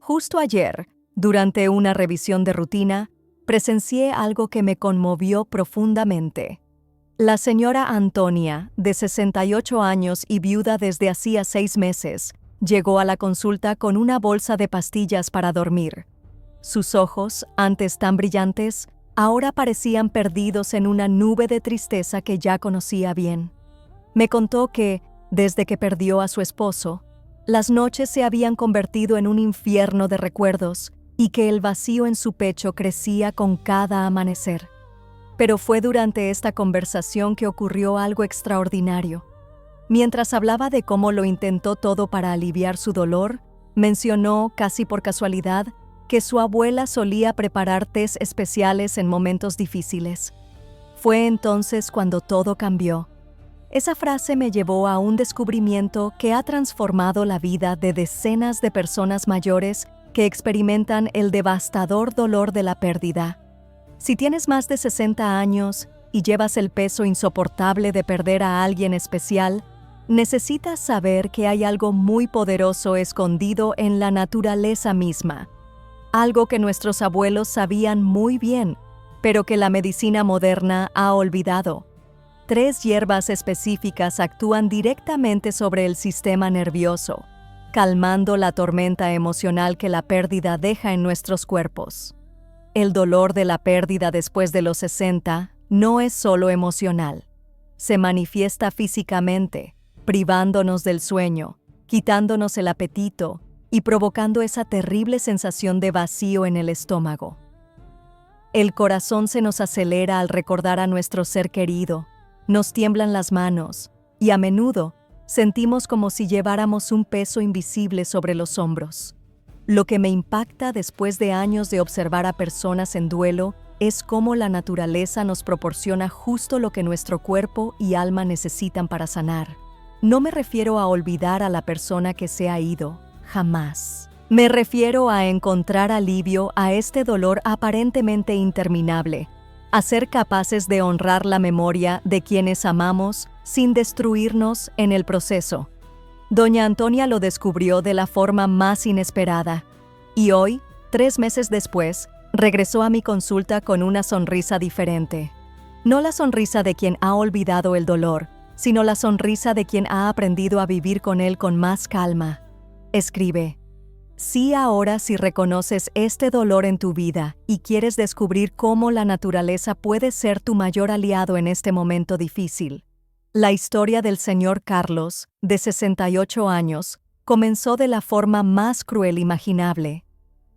Justo ayer, durante una revisión de rutina, presencié algo que me conmovió profundamente. La señora Antonia, de 68 años y viuda desde hacía 6 meses, llegó a la consulta con una bolsa de pastillas para dormir. Sus ojos, antes tan brillantes, ahora parecían perdidos en una nube de tristeza que ya conocía bien. Me contó que, desde que perdió a su esposo, las noches se habían convertido en un infierno de recuerdos y que el vacío en su pecho crecía con cada amanecer. Pero fue durante esta conversación que ocurrió algo extraordinario. Mientras hablaba de cómo lo intentó todo para aliviar su dolor, mencionó, casi por casualidad, que su abuela solía preparar tés especiales en momentos difíciles. Fue entonces cuando todo cambió. Esa frase me llevó a un descubrimiento que ha transformado la vida de decenas de personas mayores que experimentan el devastador dolor de la pérdida. Si tienes más de 60 años y llevas el peso insoportable de perder a alguien especial, necesitas saber que hay algo muy poderoso escondido en la naturaleza misma. Algo que nuestros abuelos sabían muy bien, pero que la medicina moderna ha olvidado. 3 hierbas específicas actúan directamente sobre el sistema nervioso, calmando la tormenta emocional que la pérdida deja en nuestros cuerpos. El dolor de la pérdida después de los 60 no es solo emocional. Se manifiesta físicamente, privándonos del sueño, quitándonos el apetito y provocando esa terrible sensación de vacío en el estómago. El corazón se nos acelera al recordar a nuestro ser querido, nos tiemblan las manos y a menudo sentimos como si lleváramos un peso invisible sobre los hombros. Lo que me impacta después de años de observar a personas en duelo es cómo la naturaleza nos proporciona justo lo que nuestro cuerpo y alma necesitan para sanar. No me refiero a olvidar a la persona que se ha ido, jamás. Me refiero a encontrar alivio a este dolor aparentemente interminable, a ser capaces de honrar la memoria de quienes amamos sin destruirnos en el proceso. Doña Antonia lo descubrió de la forma más inesperada, y hoy, 3 meses después, regresó a mi consulta con una sonrisa diferente. No la sonrisa de quien ha olvidado el dolor, sino la sonrisa de quien ha aprendido a vivir con él con más calma. Escribe: sí, ahora si reconoces este dolor en tu vida y quieres descubrir cómo la naturaleza puede ser tu mayor aliado en este momento difícil. La historia del señor Carlos, de 68 años, comenzó de la forma más cruel imaginable.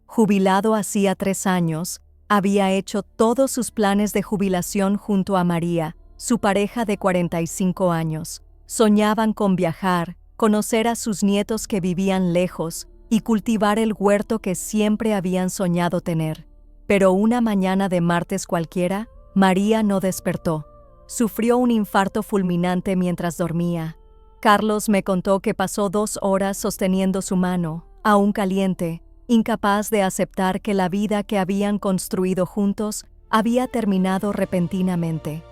Jubilado hacía 3 años, había hecho todos sus planes de jubilación junto a María, su pareja de 45 años. Soñaban con viajar, conocer a sus nietos que vivían lejos y cultivar el huerto que siempre habían soñado tener. Pero una mañana de martes cualquiera, María no despertó. Sufrió un infarto fulminante mientras dormía. Carlos me contó que pasó 2 horas sosteniendo su mano, aún caliente, incapaz de aceptar que la vida que habían construido juntos había terminado repentinamente.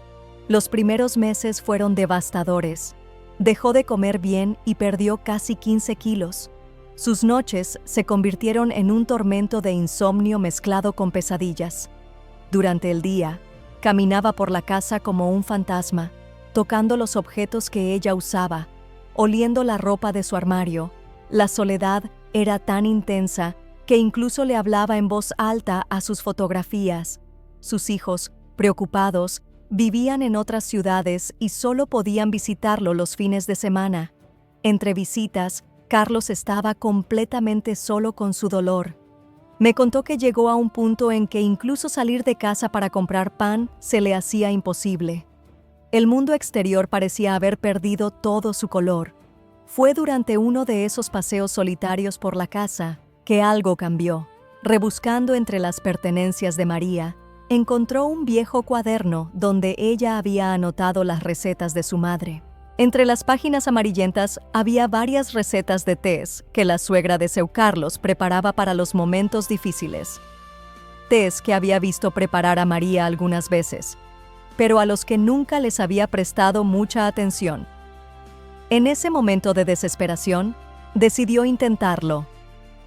Los primeros meses fueron devastadores. Dejó de comer bien y perdió casi 15 kilos. Sus noches se convirtieron en un tormento de insomnio mezclado con pesadillas. Durante el día, caminaba por la casa como un fantasma, tocando los objetos que ella usaba, oliendo la ropa de su armario. La soledad era tan intensa que incluso le hablaba en voz alta a sus fotografías. Sus hijos, preocupados, vivían en otras ciudades y solo podían visitarlo los fines de semana. Entre visitas, Carlos estaba completamente solo con su dolor. Me contó que llegó a un punto en que incluso salir de casa para comprar pan se le hacía imposible. El mundo exterior parecía haber perdido todo su color. Fue durante uno de esos paseos solitarios por la casa que algo cambió. Rebuscando entre las pertenencias de María, encontró un viejo cuaderno donde ella había anotado las recetas de su madre. Entre las páginas amarillentas había varias recetas de tés que la suegra de seu Carlos preparaba para los momentos difíciles. Tés que había visto preparar a María algunas veces, pero a los que nunca les había prestado mucha atención. En ese momento de desesperación, decidió intentarlo.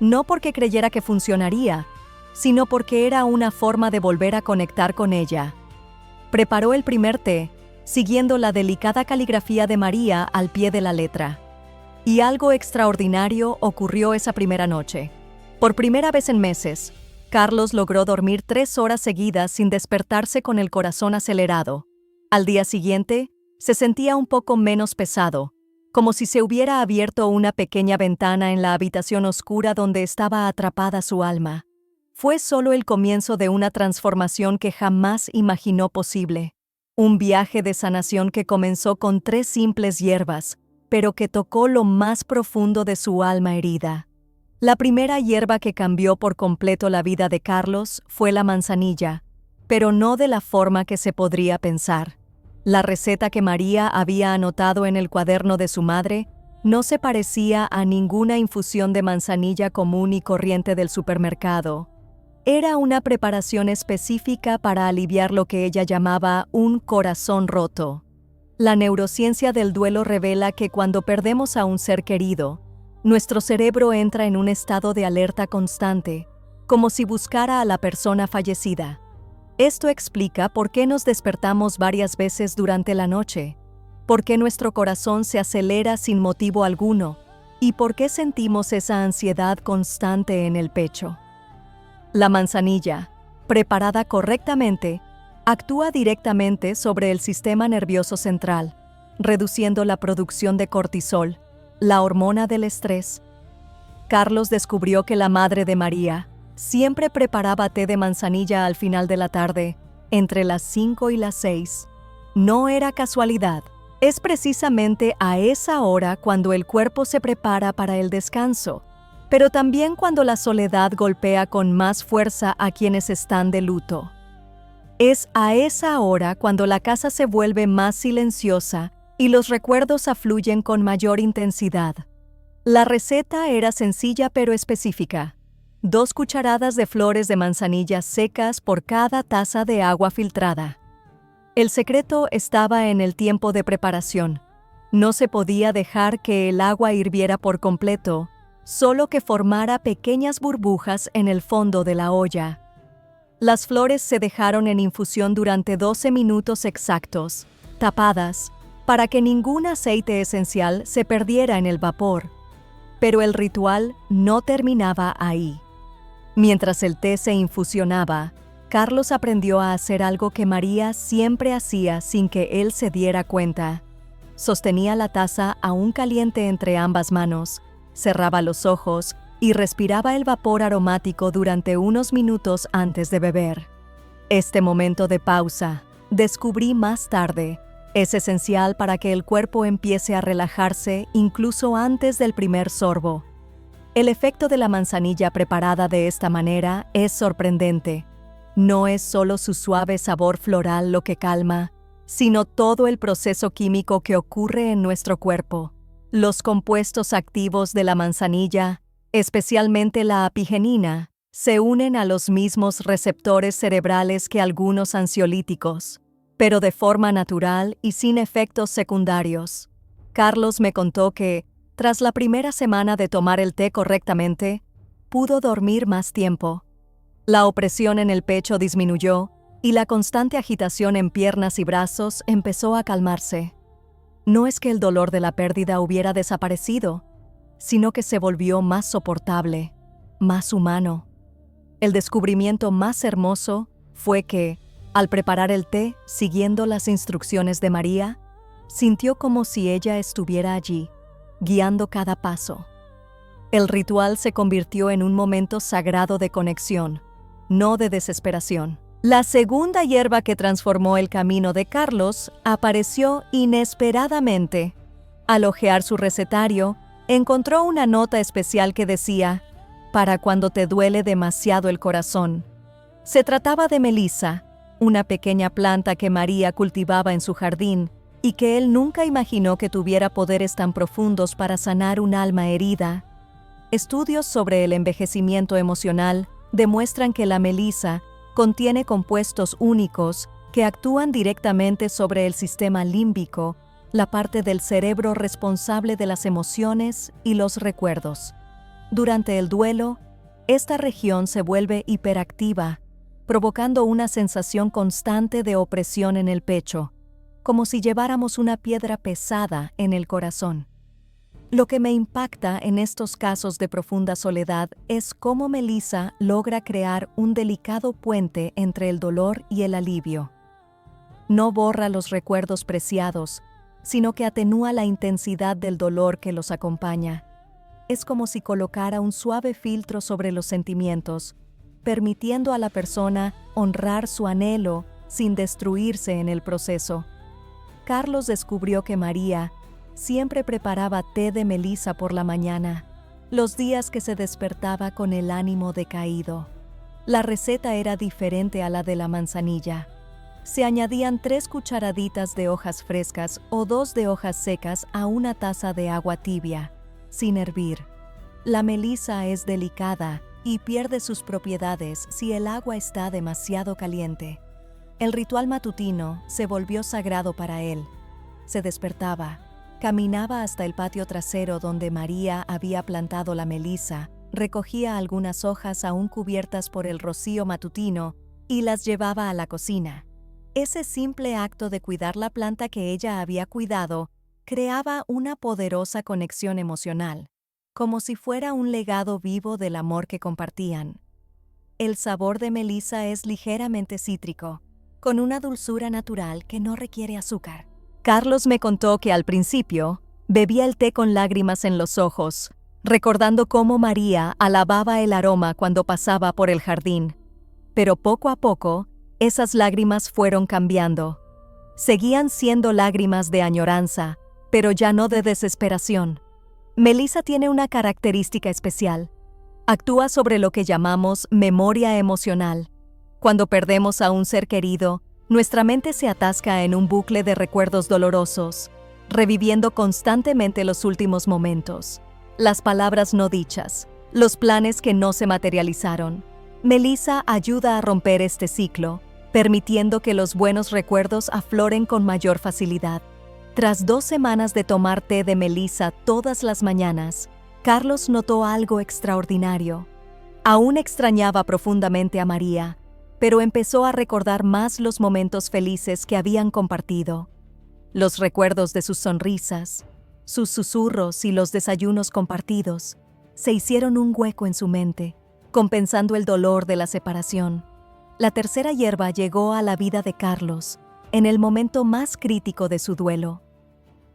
no porque creyera que funcionaría, sino porque era una forma de volver a conectar con ella. Preparó el primer té, siguiendo la delicada caligrafía de María al pie de la letra. Y algo extraordinario ocurrió esa primera noche. Por primera vez en meses, Carlos logró dormir 3 horas seguidas sin despertarse con el corazón acelerado. Al día siguiente, se sentía un poco menos pesado, como si se hubiera abierto una pequeña ventana en la habitación oscura donde estaba atrapada su alma. Fue solo el comienzo de una transformación que jamás imaginó posible. Un viaje de sanación que comenzó con 3 simples hierbas, pero que tocó lo más profundo de su alma herida. La primera hierba que cambió por completo la vida de Carlos fue la manzanilla, pero no de la forma que se podría pensar. La receta que María había anotado en el cuaderno de su madre no se parecía a ninguna infusión de manzanilla común y corriente del supermercado. Era una preparación específica para aliviar lo que ella llamaba un corazón roto. La neurociencia del duelo revela que cuando perdemos a un ser querido, nuestro cerebro entra en un estado de alerta constante, como si buscara a la persona fallecida. Esto explica por qué nos despertamos varias veces durante la noche, por qué nuestro corazón se acelera sin motivo alguno y por qué sentimos esa ansiedad constante en el pecho. La manzanilla, preparada correctamente, actúa directamente sobre el sistema nervioso central, reduciendo la producción de cortisol, la hormona del estrés. Carlos descubrió que la madre de María siempre preparaba té de manzanilla al final de la tarde, entre las 5 y las 6. No era casualidad. Es precisamente a esa hora cuando el cuerpo se prepara para el descanso, pero también cuando la soledad golpea con más fuerza a quienes están de luto. Es a esa hora cuando la casa se vuelve más silenciosa y los recuerdos afluyen con mayor intensidad. La receta era sencilla pero específica. 2 cucharadas de flores de manzanilla secas por cada taza de agua filtrada. El secreto estaba en el tiempo de preparación. No se podía dejar que el agua hirviera por completo, solo que formara pequeñas burbujas en el fondo de la olla. Las flores se dejaron en infusión durante 12 minutos exactos, tapadas, para que ningún aceite esencial se perdiera en el vapor. Pero el ritual no terminaba ahí. Mientras el té se infusionaba, Carlos aprendió a hacer algo que María siempre hacía sin que él se diera cuenta. Sostenía la taza aún caliente entre ambas manos, cerraba los ojos y respiraba el vapor aromático durante unos minutos antes de beber. Este momento de pausa, descubrí más tarde, es esencial para que el cuerpo empiece a relajarse incluso antes del primer sorbo. El efecto de la manzanilla preparada de esta manera es sorprendente. No es solo su suave sabor floral lo que calma, sino todo el proceso químico que ocurre en nuestro cuerpo. Los compuestos activos de la manzanilla, especialmente la apigenina, se unen a los mismos receptores cerebrales que algunos ansiolíticos, pero de forma natural y sin efectos secundarios. Carlos me contó que, tras la primera semana de tomar el té correctamente, pudo dormir más tiempo. La opresión en el pecho disminuyó y la constante agitación en piernas y brazos empezó a calmarse. No es que el dolor de la pérdida hubiera desaparecido, sino que se volvió más soportable, más humano. El descubrimiento más hermoso fue que, al preparar el té siguiendo las instrucciones de María, sintió como si ella estuviera allí, guiando cada paso. El ritual se convirtió en un momento sagrado de conexión, no de desesperación. La segunda hierba que transformó el camino de Carlos apareció inesperadamente. Al hojear su recetario, encontró una nota especial que decía: «Para cuando te duele demasiado el corazón». Se trataba de melisa, una pequeña planta que María cultivaba en su jardín y que él nunca imaginó que tuviera poderes tan profundos para sanar un alma herida. Estudios sobre el envejecimiento emocional demuestran que la melisa contiene compuestos únicos que actúan directamente sobre el sistema límbico, la parte del cerebro responsable de las emociones y los recuerdos. Durante el duelo, esta región se vuelve hiperactiva, provocando una sensación constante de opresión en el pecho, como si lleváramos una piedra pesada en el corazón. Lo que me impacta en estos casos de profunda soledad es cómo Melissa logra crear un delicado puente entre el dolor y el alivio. No borra los recuerdos preciados, sino que atenúa la intensidad del dolor que los acompaña. Es como si colocara un suave filtro sobre los sentimientos, permitiendo a la persona honrar su anhelo sin destruirse en el proceso. Carlos descubrió que María siempre preparaba té de melisa por la mañana, los días que se despertaba con el ánimo decaído. La receta era diferente a la de la manzanilla. Se añadían 3 cucharaditas de hojas frescas o 2 de hojas secas a una taza de agua tibia, sin hervir. La melisa es delicada y pierde sus propiedades si el agua está demasiado caliente. El ritual matutino se volvió sagrado para él. Se despertaba, caminaba hasta el patio trasero donde María había plantado la melisa, recogía algunas hojas aún cubiertas por el rocío matutino y las llevaba a la cocina. Ese simple acto de cuidar la planta que ella había cuidado creaba una poderosa conexión emocional, como si fuera un legado vivo del amor que compartían. El sabor de melisa es ligeramente cítrico, con una dulzura natural que no requiere azúcar. Carlos me contó que al principio bebía el té con lágrimas en los ojos, recordando cómo María alababa el aroma cuando pasaba por el jardín. Pero poco a poco, esas lágrimas fueron cambiando. Seguían siendo lágrimas de añoranza, pero ya no de desesperación. Melissa tiene una característica especial. Actúa sobre lo que llamamos memoria emocional. Cuando perdemos a un ser querido, nuestra mente se atasca en un bucle de recuerdos dolorosos, reviviendo constantemente los últimos momentos, las palabras no dichas, los planes que no se materializaron. Melissa ayuda a romper este ciclo, permitiendo que los buenos recuerdos afloren con mayor facilidad. Tras 2 semanas de tomar té de melisa todas las mañanas, Carlos notó algo extraordinario. Aún extrañaba profundamente a María, pero empezó a recordar más los momentos felices que habían compartido. Los recuerdos de sus sonrisas, sus susurros y los desayunos compartidos se hicieron un hueco en su mente, compensando el dolor de la separación. La tercera hierba llegó a la vida de Carlos en el momento más crítico de su duelo.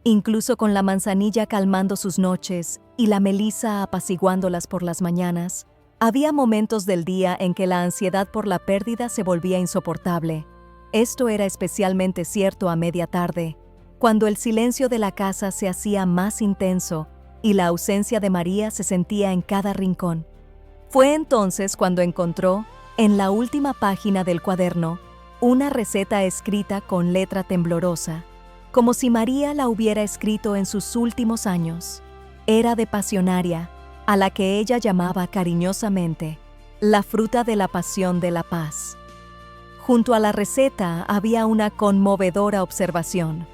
Incluso con la manzanilla calmando sus noches y la melisa apaciguándolas por las mañanas, había momentos del día en que la ansiedad por la pérdida se volvía insoportable. Esto era especialmente cierto a media tarde, cuando el silencio de la casa se hacía más intenso y la ausencia de María se sentía en cada rincón. Fue entonces cuando encontró, en la última página del cuaderno, una receta escrita con letra temblorosa, como si María la hubiera escrito en sus últimos años. Era de pasionaria, a la que ella llamaba cariñosamente la fruta de la pasión de la paz. Junto a la receta había una conmovedora observación: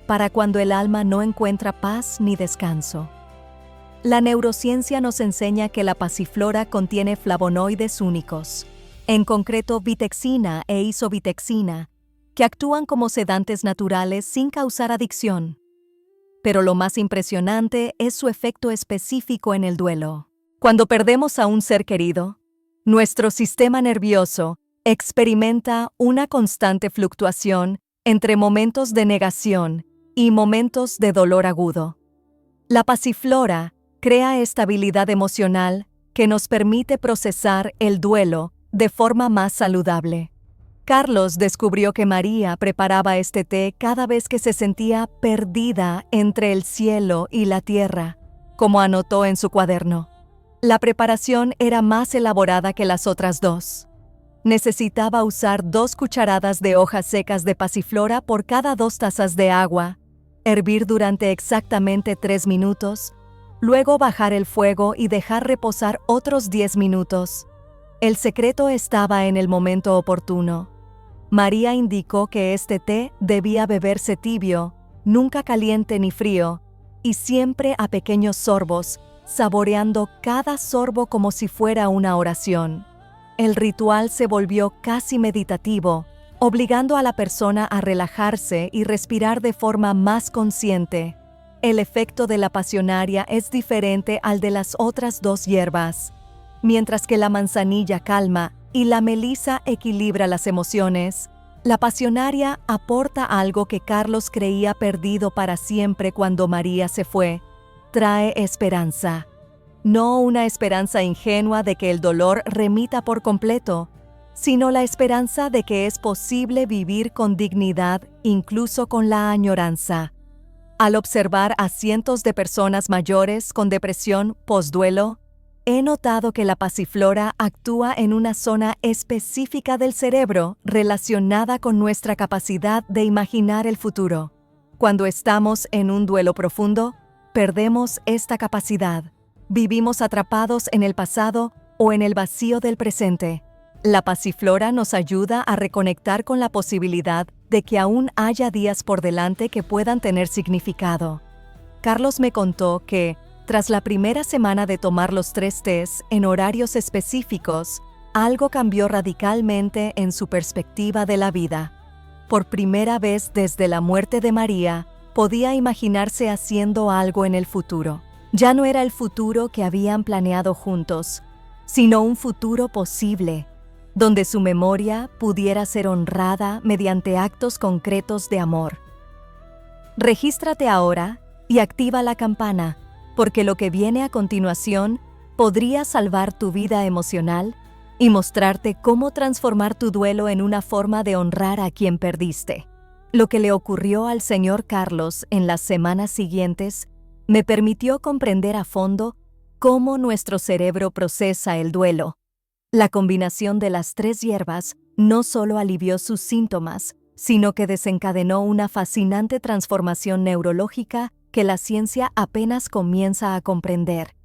para cuando el alma no encuentra paz ni descanso. La neurociencia nos enseña que la pasiflora contiene flavonoides únicos, en concreto vitexina e isobitexina, que actúan como sedantes naturales sin causar adicción. Pero lo más impresionante es su efecto específico en el duelo. Cuando perdemos a un ser querido, nuestro sistema nervioso experimenta una constante fluctuación entre momentos de negación y momentos de dolor agudo. La pasiflora crea estabilidad emocional que nos permite procesar el duelo de forma más saludable. Carlos descubrió que María preparaba este té cada vez que se sentía perdida entre el cielo y la tierra, como anotó en su cuaderno. La preparación era más elaborada que las otras 2. Necesitaba usar 2 cucharadas de hojas secas de pasiflora por cada 2 tazas de agua, hervir durante exactamente 3 minutos, luego bajar el fuego y dejar reposar otros 10 minutos. El secreto estaba en el momento oportuno. María indicó que este té debía beberse tibio, nunca caliente ni frío, y siempre a pequeños sorbos, saboreando cada sorbo como si fuera una oración. El ritual se volvió casi meditativo, obligando a la persona a relajarse y respirar de forma más consciente. El efecto de la pasionaria es diferente al de las otras dos hierbas. Mientras que la manzanilla calma y la melisa equilibra las emociones, la pasionaria aporta algo que Carlos creía perdido para siempre cuando María se fue. Trae esperanza. No una esperanza ingenua de que el dolor remita por completo, sino la esperanza de que es posible vivir con dignidad incluso con la añoranza. Al observar a cientos de personas mayores con depresión postduelo, he notado que la pasiflora actúa en una zona específica del cerebro relacionada con nuestra capacidad de imaginar el futuro. Cuando estamos en un duelo profundo, perdemos esta capacidad. Vivimos atrapados en el pasado o en el vacío del presente. La pasiflora nos ayuda a reconectar con la posibilidad de que aún haya días por delante que puedan tener significado. Carlos me contó que, tras la primera semana de tomar los 3 tés en horarios específicos, algo cambió radicalmente en su perspectiva de la vida. Por primera vez desde la muerte de María, podía imaginarse haciendo algo en el futuro. Ya no era el futuro que habían planeado juntos, sino un futuro posible, donde su memoria pudiera ser honrada mediante actos concretos de amor. Regístrate ahora y activa la campana, porque lo que viene a continuación podría salvar tu vida emocional y mostrarte cómo transformar tu duelo en una forma de honrar a quien perdiste. Lo que le ocurrió al señor Carlos en las semanas siguientes me permitió comprender a fondo cómo nuestro cerebro procesa el duelo. La combinación de las 3 hierbas no solo alivió sus síntomas, sino que desencadenó una fascinante transformación neurológica que la ciencia apenas comienza a comprender.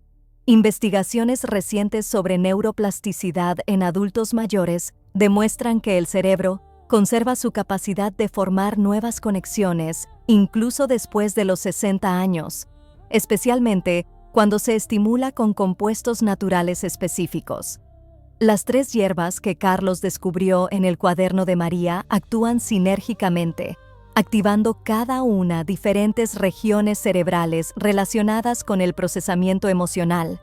Investigaciones recientes sobre neuroplasticidad en adultos mayores demuestran que el cerebro conserva su capacidad de formar nuevas conexiones, incluso después de los 60 años, especialmente cuando se estimula con compuestos naturales específicos. Las 3 hierbas que Carlos descubrió en el cuaderno de María actúan sinérgicamente, activando cada una diferentes regiones cerebrales relacionadas con el procesamiento emocional.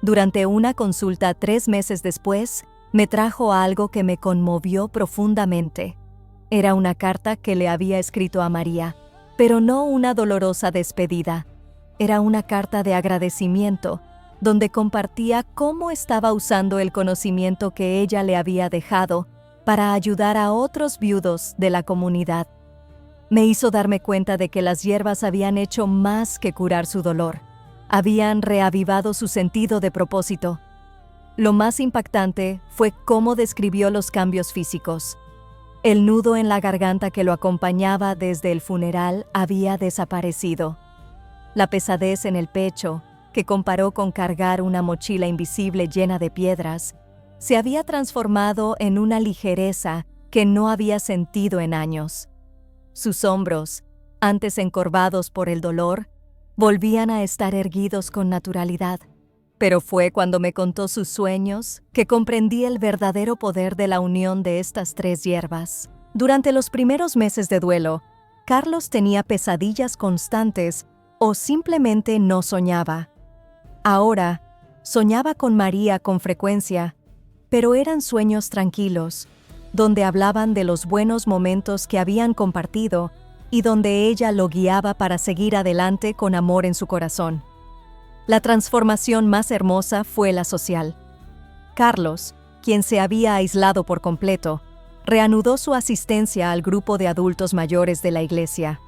Durante una consulta 3 meses después, me trajo algo que me conmovió profundamente. Era una carta que le había escrito a María, pero no una dolorosa despedida. Era una carta de agradecimiento, donde compartía cómo estaba usando el conocimiento que ella le había dejado para ayudar a otros viudos de la comunidad. Me hizo darme cuenta de que las hierbas habían hecho más que curar su dolor. Habían reavivado su sentido de propósito. Lo más impactante fue cómo describió los cambios físicos. El nudo en la garganta que lo acompañaba desde el funeral había desaparecido. La pesadez en el pecho, que comparó con cargar una mochila invisible llena de piedras, se había transformado en una ligereza que no había sentido en años. Sus hombros, antes encorvados por el dolor, volvían a estar erguidos con naturalidad. Pero fue cuando me contó sus sueños que comprendí el verdadero poder de la unión de estas 3 hierbas. Durante los primeros meses de duelo, Carlos tenía pesadillas constantes o simplemente no soñaba. Ahora, soñaba con María con frecuencia, pero eran sueños tranquilos, donde hablaban de los buenos momentos que habían compartido y donde ella lo guiaba para seguir adelante con amor en su corazón. La transformación más hermosa fue la social. Carlos, quien se había aislado por completo, reanudó su asistencia al grupo de adultos mayores de la iglesia.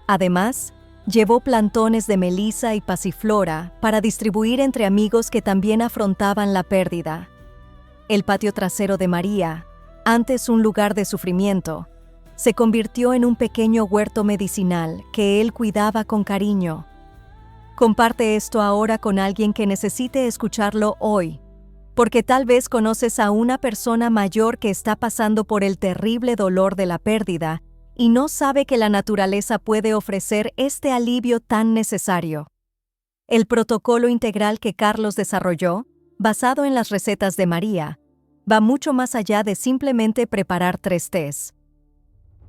Además, llevó plantones de melisa y pasiflora para distribuir entre amigos que también afrontaban la pérdida. El patio trasero de María, antes un lugar de sufrimiento, se convirtió en un pequeño huerto medicinal que él cuidaba con cariño. Comparte esto ahora con alguien que necesite escucharlo hoy, porque tal vez conoces a una persona mayor que está pasando por el terrible dolor de la pérdida y no sabe que la naturaleza puede ofrecer este alivio tan necesario. El protocolo integral que Carlos desarrolló, basado en las recetas de María, va mucho más allá de simplemente preparar 3 tés.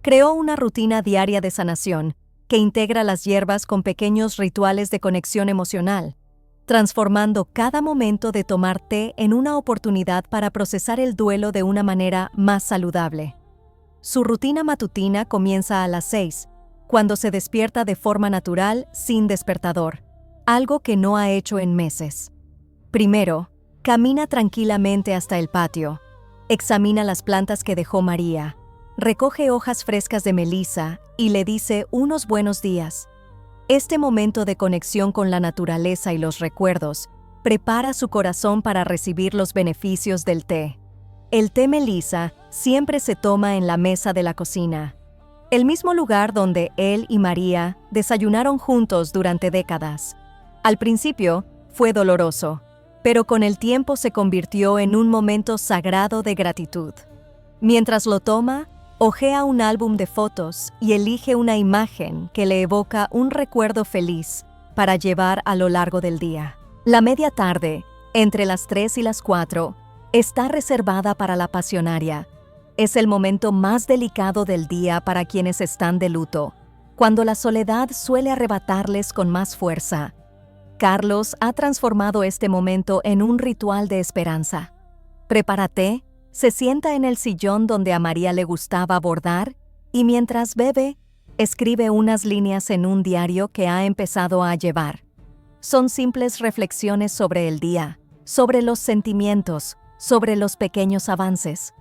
Creó una rutina diaria de sanación que integra las hierbas con pequeños rituales de conexión emocional, transformando cada momento de tomar té en una oportunidad para procesar el duelo de una manera más saludable. Su rutina matutina comienza a las 6, cuando se despierta de forma natural sin despertador, algo que no ha hecho en meses. Primero, camina tranquilamente hasta el patio, examina las plantas que dejó María, recoge hojas frescas de melisa y le dice unos buenos días. Este momento de conexión con la naturaleza y los recuerdos prepara su corazón para recibir los beneficios del té. El té melisa siempre se toma en la mesa de la cocina, el mismo lugar donde él y María desayunaron juntos durante décadas. Al principio fue doloroso, pero con el tiempo se convirtió en un momento sagrado de gratitud. Mientras lo toma, hojea un álbum de fotos y elige una imagen que le evoca un recuerdo feliz para llevar a lo largo del día. La media tarde, entre las 3 y las 4, está reservada para la pasionaria. Es el momento más delicado del día para quienes están de luto, cuando la soledad suele arrebatarles con más fuerza. Carlos ha transformado este momento en un ritual de esperanza. Prepara té, se sienta en el sillón donde a María le gustaba bordar y mientras bebe, escribe unas líneas en un diario que ha empezado a llevar. Son simples reflexiones sobre el día, sobre los sentimientos, sobre los pequeños avances.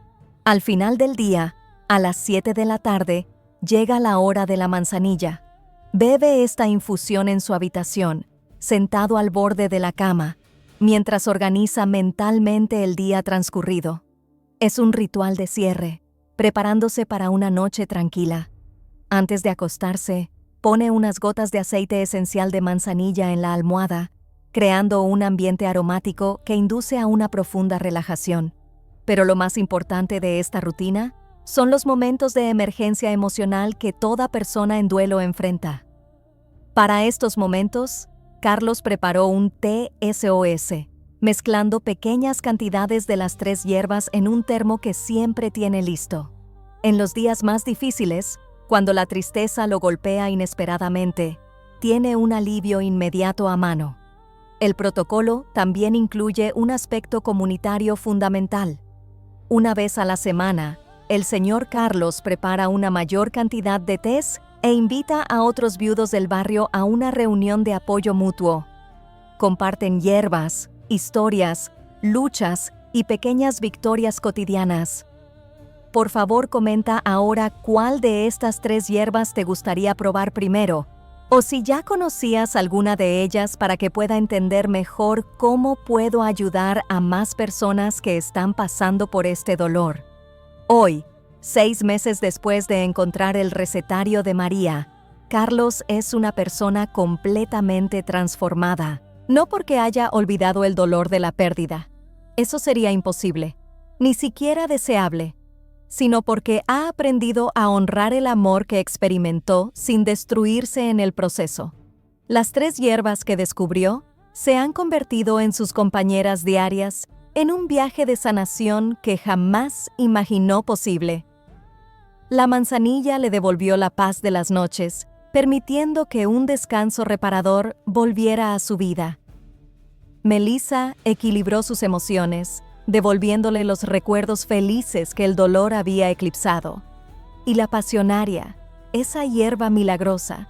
Al final del día, a las 7 de la tarde, llega la hora de la manzanilla. Bebe esta infusión en su habitación, sentado al borde de la cama, mientras organiza mentalmente el día transcurrido. Es un ritual de cierre, preparándose para una noche tranquila. Antes de acostarse, pone unas gotas de aceite esencial de manzanilla en la almohada, creando un ambiente aromático que induce a una profunda relajación. Pero lo más importante de esta rutina son los momentos de emergencia emocional que toda persona en duelo enfrenta. Para estos momentos, Carlos preparó un té SOS, mezclando pequeñas cantidades de las 3 hierbas en un termo que siempre tiene listo. En los días más difíciles, cuando la tristeza lo golpea inesperadamente, tiene un alivio inmediato a mano. El protocolo también incluye un aspecto comunitario fundamental. Una vez a la semana, el señor Carlos prepara una mayor cantidad de tés e invita a otros viudos del barrio a una reunión de apoyo mutuo. Comparten hierbas, historias, luchas y pequeñas victorias cotidianas. Por favor, comenta ahora cuál de estas 3 hierbas te gustaría probar primero, o si ya conocías alguna de ellas para que pueda entender mejor cómo puedo ayudar a más personas que están pasando por este dolor. Hoy, 6 meses después de encontrar el recetario de María, Carlos es una persona completamente transformada. No porque haya olvidado el dolor de la pérdida, eso sería imposible, ni siquiera deseable, sino porque ha aprendido a honrar el amor que experimentó sin destruirse en el proceso. Las 3 hierbas que descubrió se han convertido en sus compañeras diarias en un viaje de sanación que jamás imaginó posible. La manzanilla le devolvió la paz de las noches, permitiendo que un descanso reparador volviera a su vida. Melisa equilibró sus emociones, devolviéndole los recuerdos felices que el dolor había eclipsado. Y la pasionaria, esa hierba milagrosa,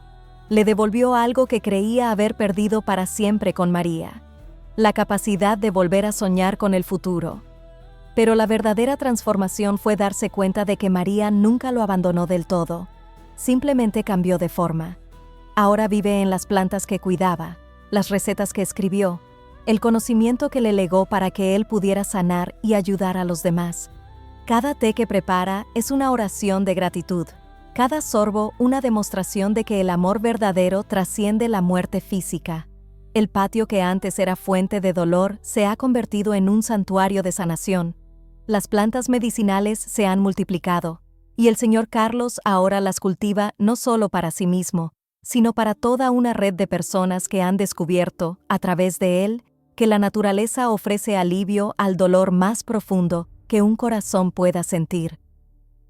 le devolvió algo que creía haber perdido para siempre con María: la capacidad de volver a soñar con el futuro. Pero la verdadera transformación fue darse cuenta de que María nunca lo abandonó del todo. Simplemente cambió de forma. Ahora vive en las plantas que cuidaba, las recetas que escribió, el conocimiento que le legó para que él pudiera sanar y ayudar a los demás. Cada té que prepara es una oración de gratitud. Cada sorbo una demostración de que el amor verdadero trasciende la muerte física. El patio que antes era fuente de dolor se ha convertido en un santuario de sanación. Las plantas medicinales se han multiplicado, y el señor Carlos ahora las cultiva no solo para sí mismo, sino para toda una red de personas que han descubierto, a través de él, que la naturaleza ofrece alivio al dolor más profundo que un corazón pueda sentir.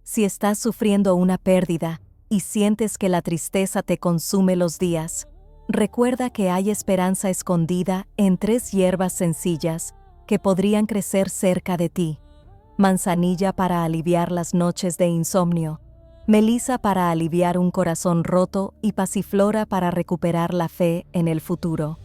Si estás sufriendo una pérdida y sientes que la tristeza te consume los días, recuerda que hay esperanza escondida en 3 hierbas sencillas que podrían crecer cerca de ti. Manzanilla para aliviar las noches de insomnio, melisa para aliviar un corazón roto y pasiflora para recuperar la fe en el futuro.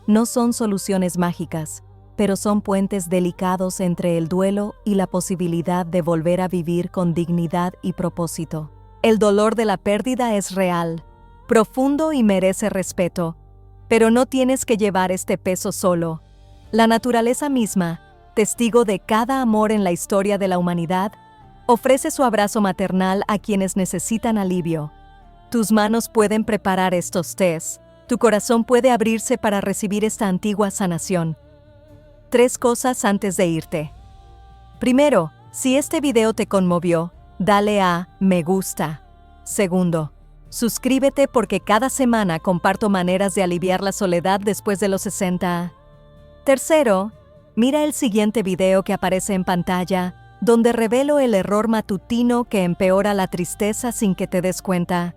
No son soluciones mágicas, pero son puentes delicados entre el duelo y la posibilidad de volver a vivir con dignidad y propósito. El dolor de la pérdida es real, profundo y merece respeto, pero no tienes que llevar este peso solo. La naturaleza misma, testigo de cada amor en la historia de la humanidad, ofrece su abrazo maternal a quienes necesitan alivio. Tus manos pueden preparar estos tés, tu corazón puede abrirse para recibir esta antigua sanación. 3 cosas antes de irte. Primero, si este video te conmovió, dale a me gusta. Segundo, suscríbete porque cada semana comparto maneras de aliviar la soledad después de los 60. Tercero, mira el siguiente video que aparece en pantalla, donde revelo el error matutino que empeora la tristeza sin que te des cuenta.